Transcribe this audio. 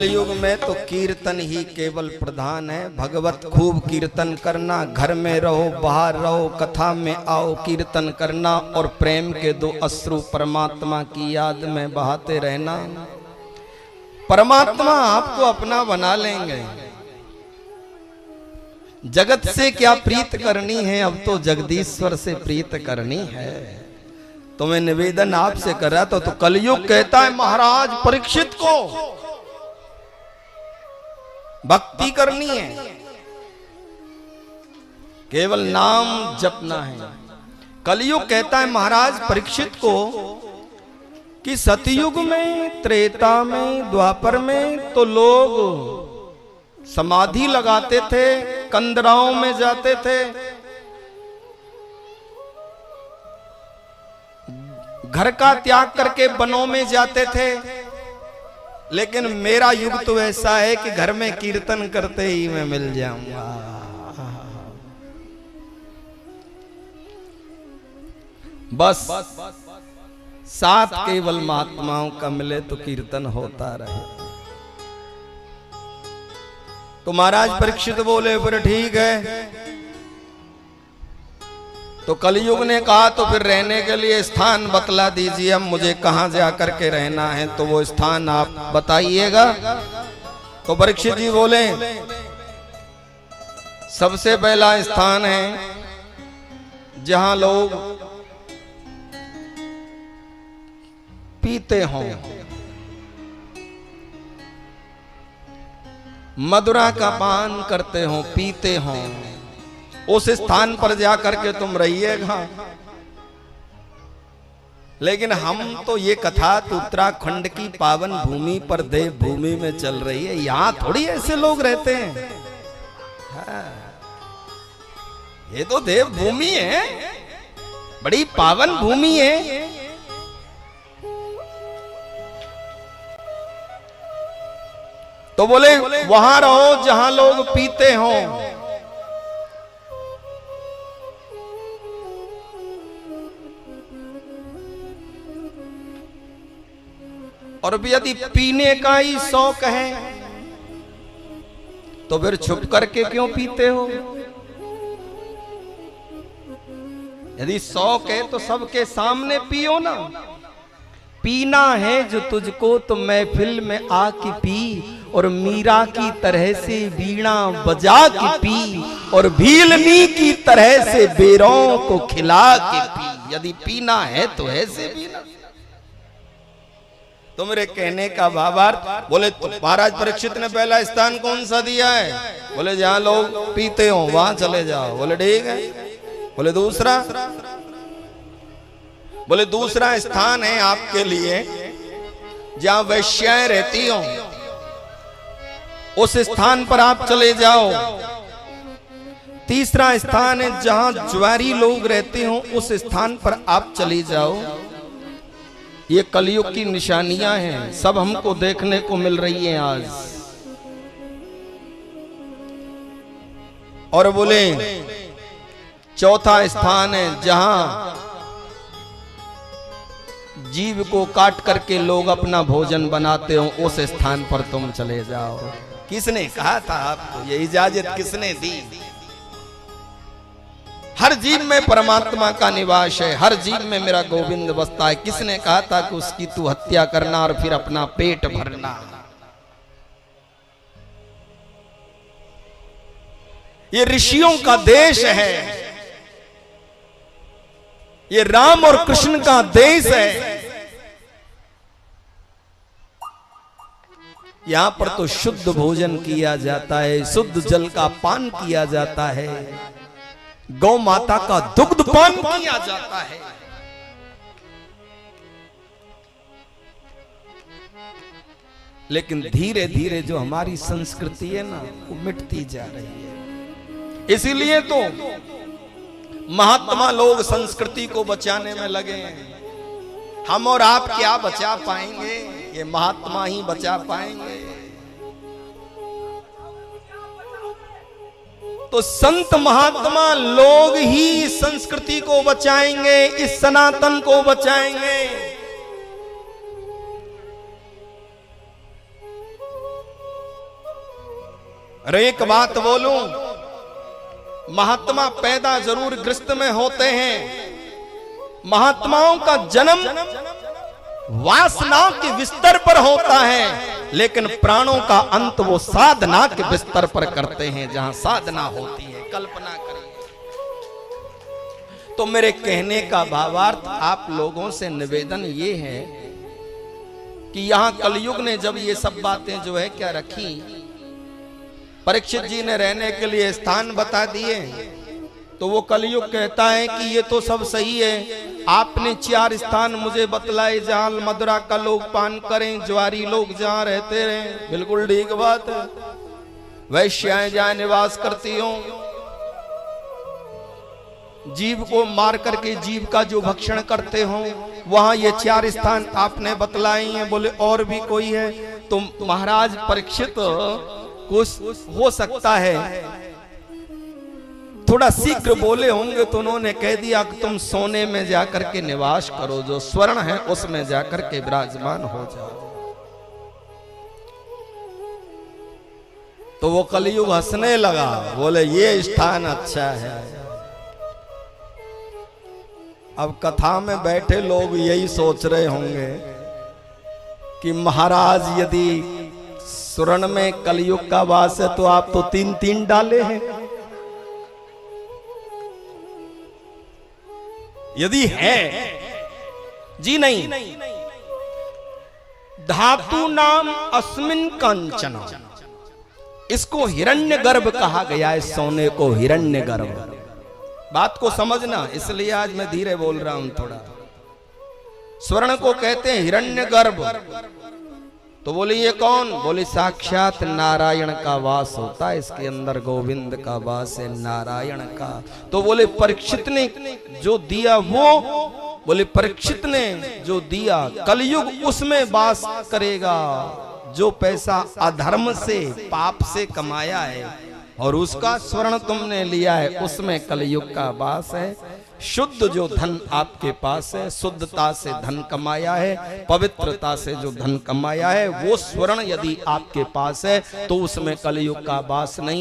युग में तो कीर्तन ही केवल प्रधान है। भगवत खूब कीर्तन करना, घर में रहो बाहर रहो, कथा में आओ कीर्तन करना और प्रेम के दो अश्रु परमात्मा की याद में बहाते रहना। परमात्मा आपको अपना बना लेंगे। जगत से क्या प्रीत करनी है, अब तो जगदीश्वर से प्रीत करनी है। तो मैं निवेदन आपसे कर रहा था, तो कलयुग कहता है महाराज परीक्षित को भक्ति करनी है, केवल नाम जपना है। कलयुग कहता है महाराज परीक्षित को कि सतयुग में, त्रेता में, द्वापर में तो लोग समाधि लगाते थे, कंदराओं में जाते थे, घर का त्याग करके वनों में जाते थे। लेकिन मेरा युग तो ऐसा है कि घर में कीर्तन करते ही मैं मिल जाऊंगा। बस साथ केवल महात्माओं का मिले तो कीर्तन होता रहे। तो महाराज परीक्षित बोले फिर ठीक है। तो कलयुग ने कहा तो फिर रहने के लिए स्थान बतला दीजिए, हम मुझे कहां जा करके रहना है, तो वो स्थान आप बताइएगा। तो परीक्षित जी बोले सबसे पहला स्थान है जहां लोग पीते हों, मदिरा का पान करते हों, पीते हों, उस स्थान पर जाकर के तुम रहिएगा। लेकिन हम तो ये कथा तो उत्तराखंड की पावन भूमि पर देव भूमि में चल रही है, यहां थोड़ी ऐसे लोग रहते हैं। हाँ, ये तो देव भूमि है, बड़ी पावन भूमि है। तो बोले वहां रहो जहां लोग पीते हों। और भी यदि पीने का ही शौक है तो फिर छुप करके क्यों पीते हो? यदि शौक है तो सबके सामने पियो ना। पीना है जो तुझको तो महफिल में आके पी, और मीरा की तरह से वीणा बजा के पी, और भीलनी की तरह से बेरों को खिला के पी। यदि पीना है तो ऐसे पीना। तो मेरे कहने का भावार्थ, बोले तो महाराज परीक्षित ने पहला स्थान कौन सा दिया है? बोले जहां लोग पीते हो वहां चले जाओ। बोले ठीक है। बोले दूसरा? बोले दूसरा स्थान है आपके लिए जहां वैश्याएं रहती हो, उस स्थान पर आप चले जाओ। तीसरा स्थान है जहां ज्वारी लोग रहते हो, उस स्थान पर आप चली जाओ। ये कलयुग की निशानियां हैं, सब हमको देखने को मिल रही हैं आज। और बोले चौथा स्थान है जहां जीव को काट करके लोग अपना भोजन बनाते हो, उस स्थान पर तुम चले जाओ। किसने कहा था आपको? ये इजाजत किसने दी? हर जीव में परमात्मा का निवास है, हर जीव में मेरा गोविंद बसता है। किसने कहा था कि उसकी तू हत्या करना और फिर अपना पेट भरना? ये ऋषियों का देश है, ये राम और कृष्ण का देश है। यहां पर तो शुद्ध भोजन किया जाता है, शुद्ध जल का पान किया जाता है, गौ माता का दुग्ध पान किया जाता है। लेकिन धीरे धीरे जो हमारी संस्कृति है ना, वो मिटती जा रही है। इसीलिए तो महात्मा लोग संस्कृति को बचाने में लगे हैं। हम और आप क्या बचा पाएंगे? ये महात्मा ही बचा पाएंगे। तो संत महात्मा लोग ही संस्कृति को बचाएंगे, इस सनातन को बचाएंगे। अरे एक बात बोलूं, महात्मा पैदा जरूर ग्रस्त में होते हैं, महात्माओं का जन्म वासनाओं के बिस्तर पर होता है, लेकिन प्राणों का अंत वो साधना के बिस्तर पर करते हैं, जहां साधना होती है। कल्पना करें। तो मेरे कहने का भावार्थ आप लोगों से निवेदन ये है कि यहां कलयुग ने जब ये सब बातें जो है क्या रखी, परीक्षित जी ने रहने के लिए स्थान बता दिए, तो वो कलयुग कहता है कि ये तो सब सही है, आपने 4 स्थान मुझे बतलाए जहां मदुरा का लोग पान करें, ज्वारी लोग जहां रहते रहे। बिल्कुल ठीक बात है, वैश्याएं जहां निवास करती हो, जीव को मार करके जीव का जो भक्षण करते हो, वहां ये 4 स्थान आपने बतलाए हैं। बोले और भी कोई है? तो महाराज परीक्षित कुछ हो सकता है थोड़ा शीघ्र बोले होंगे, तो उन्होंने कह दिया कि तुम सोने में जाकर के निवास करो, जो स्वर्ण है उसमें जाकर के विराजमान हो जाओ। तो वो कलयुग हंसने लगा, बोले ये स्थान अच्छा है। अब कथा में बैठे लोग यही सोच रहे होंगे कि महाराज यदि स्वर्ण में कलयुग का वास है तो आप तो 3-3 डाले हैं, यदि है जी नहीं। धातु नाम अस्मिन कंचन, इसको हिरण्यगर्भ कहा गया है, सोने को हिरण्यगर्भ। बात को समझना, इसलिए आज मैं धीरे बोल रहा हूं थोड़ा। स्वर्ण को कहते हैं हिरण्यगर्भ। तो बोले ये कौन? बोले साक्षात नारायण का वास होता है इसके अंदर, गोविंद का वास है, नारायण का। तो बोले परीक्षित ने जो दिया वो, बोले परीक्षित ने जो दिया कलयुग उसमें वास करेगा। जो पैसा अधर्म से पाप से कमाया है और उसका स्वर्ण तुमने लिया है, उसमें कलयुग का वास है। शुद्ध जो धन आपके पास है, शुद्धता से धन कमाया है, पवित्रता से जो धन कमाया है, वो स्वर्ण यदि आपके पास है तो उसमें कलयुग का वास नहीं।